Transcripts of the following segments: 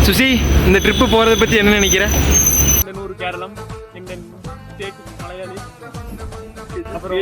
சுசி, இந்த ட்ரிப்பு போகிறத பற்றி என்ன நினைக்கிற? நூறு கேரளம், எங்கள் ஸ்டேட் மலையாளி, அப்புறம்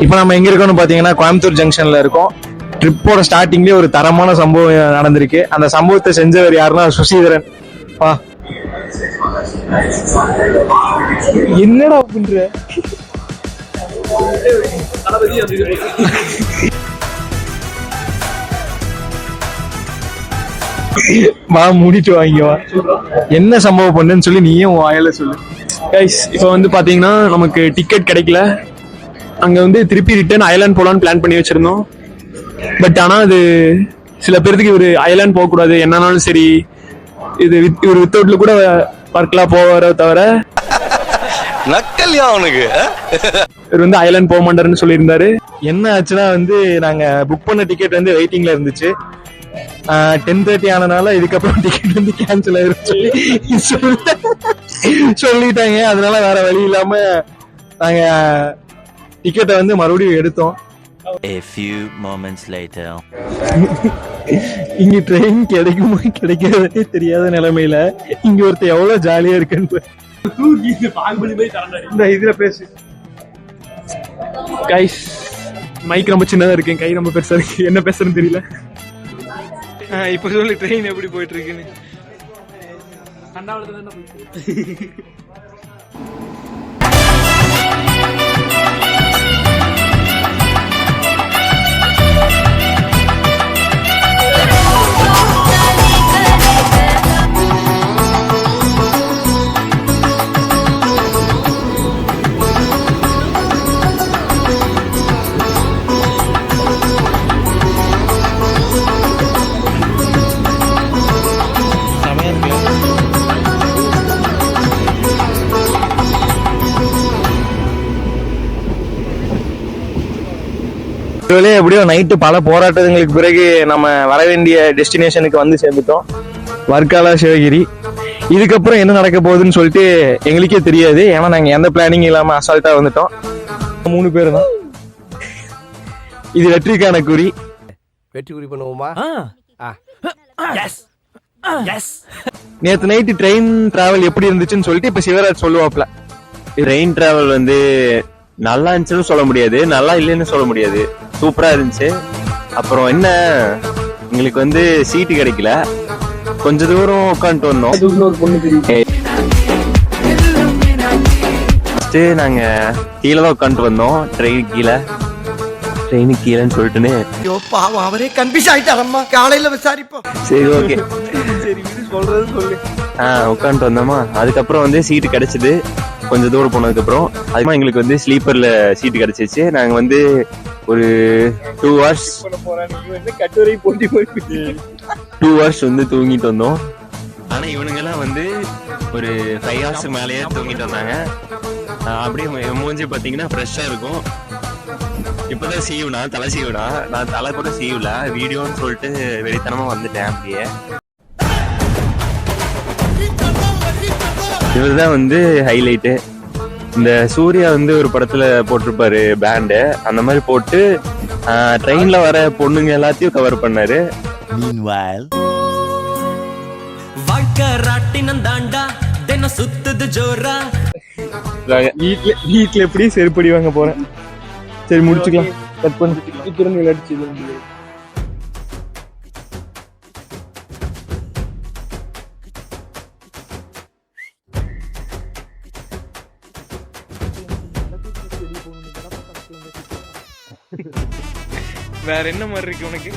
இப்போ நம்ம எங்க இருக்கோம்னு பாத்தீங்கன்னா கோயம்புத்தூர் ஜங்ஷன்ல இருக்கோம். ட்ரிப்போட ஸ்டார்டிங்லேயே ஒரு தரமான சம்பவம் நடந்திருக்கு. அந்த சம்பவத்தை செஞ்சவர் யாருன்னா சுசீதரன். என்னடா பண்ற? வா, மூடிட்டு வாங்க. வா, என்ன சம்பவம் பண்ணுன்னு சொல்லி நீயும் வாயில சொல்லு. கைஸ், இப்போ வந்து பாத்தீங்கன்னா நமக்கு டிக்கெட் கிடைக்கல. அங்க வந்து திருப்பி ரிட்டர்ன் ஐலாண்ட் போலான்னு பிளான் பண்ணி வச்சிருந்தோம். பட் ஆனா அது சில பேருக்கு இவர் ஐலாண்ட் போக கூடாது, என்னன்னாலும் சரி இது இவர் வித்தவுட்ல கூட பார்க்கலாம் போவார தவிர நக்கல்யா அவனுக்கு. இவர் வந்து ஐலாண்ட் போக மாட்டாருன்னு சொல்லியிருந்தாரு. என்ன ஆச்சுன்னா வந்து நாங்க புக் பண்ண டிக்கெட் வந்து வெயிட்டிங்ல இருந்துச்சு. 10:30 ஆனனால இதுக்கப்புறம் டிக்கெட் வந்து கேன்சல் ஆயிரும் சொல்லிட்டாங்க. அதனால வேற வழி இல்லாம நாங்க டிக்கெட்டை வந்து மறுபடியும் எடுத்தோம். A few moments later. இங்க ட்ரெயின் கிடைக்குமோ கிடைக்கிறதே தெரியாத நிலைமையில இங்க ஒருத்தர் எவ்வளவு ஜாலியா இருக்குன்னு இந்த இதுல பேசு. கைஸ், மைக் ரொம்ப சின்னதா இருக்கு, கை ரொம்ப பெருசா இருக்கு, என்ன பேசுறதுன்னு தெரியல. இப்ப சொல்லு, ட்ரெயின் எப்படி போயிட்டு இருக்குன்னு. எப்படியோ நைட்டு பல போராட்டங்களுக்கு பிறகு நம்ம வர வேண்டிய டெஸ்டினேஷனுக்கு வந்து சேர்ந்துட்டோம். வர்க்காலா சிவகிரி. இதுக்கப்புறம் என்ன நடக்க போகுதுன்னு சொல்லிட்டு எங்களுக்கே தெரியாது. ஏன்னா நாங்க எந்த பிளானிங் இல்லாம அசால்ட்டா வந்துட்டோம். 3 பேர் தான். இது வெற்றிக்கான குறி. வெற்றி குறி பண்ணுவோமா? நேத்து நைட்டு ட்ரெயின் டிராவல் எப்படி இருந்துச்சுன்னு சொல்லிட்டு இப்ப சிவராஜ் சொல்லுவாப்ல. ட்ரெயின் டிராவல் வந்து நல்லா இருந்துச்சுன்னு சொல்ல முடியாது, நல்லா இல்லைன்னு சொல்ல முடியாது. சூப்பரா இருந்துச்சு. அப்புறம் என்ன, எங்களுக்கு வந்து சீட்டு கிடைக்கல, கொஞ்ச தூரம் உட்காந்துட்டு வந்தோம். நாங்க கீழே தான் உட்காந்துட்டு வந்தோம். ட்ரெயினுக்கு கீழேன்னு சொல்லிட்டுன்னு அவரே கன்ஃபியூஸ் ஆயிட்டாரம்மா. காலையில விசாரிப்போம். சரி, ஓகே, சொல்றது சொல்லு. உட்காந்துட்டு வந்தோமா. அதுக்கப்புறம் வந்து சீட்டு கிடைச்சது. கொஞ்சம் தூரம் போனதுக்கு அப்புறம் அதுமா எங்களுக்கு வந்து ஸ்லீப்பர்ல சீட்டு கிடைச்சிச்சு. நாங்க வந்து ஒரு 2 hours கட்டுரை போட்டி 2 hours வந்து தூங்கிட்டு வந்தோம். ஆனா இவனுங்க எல்லாம் வந்து ஒரு 5 hours மேலேயே தூங்கிட்டு வந்தாங்க. அப்படியே மூஞ்சி பாத்தீங்கன்னா ஃப்ரெஷ்ஷா இருக்கும். இப்பதான் சீவுனா, தலை சீவுனா. நான் தலை கூட சீவுல, வீடியோன்னு சொல்லிட்டு வெறித்தனமா வந்துட்டேன். அப்படியே இவர்தான் வந்து ஹைலைட்டு. இந்த சூர்யா வந்து ஒரு படத்துல போட்டிருப்பாரு பேண்டு, அந்த மாதிரி போட்டு ட்ரெயின்ல வர பொண்ணுங்க எல்லாத்தையும் கவர் பண்ணாரு. Meanwhile, வீட்டுல எப்படி செருப்படி வாங்க போறேன். சரி, முடிச்சுக்கலாம். கட் பண்ணி அடிச்சு வேற என்ன மாதிரி இருக்கு உனக்கு?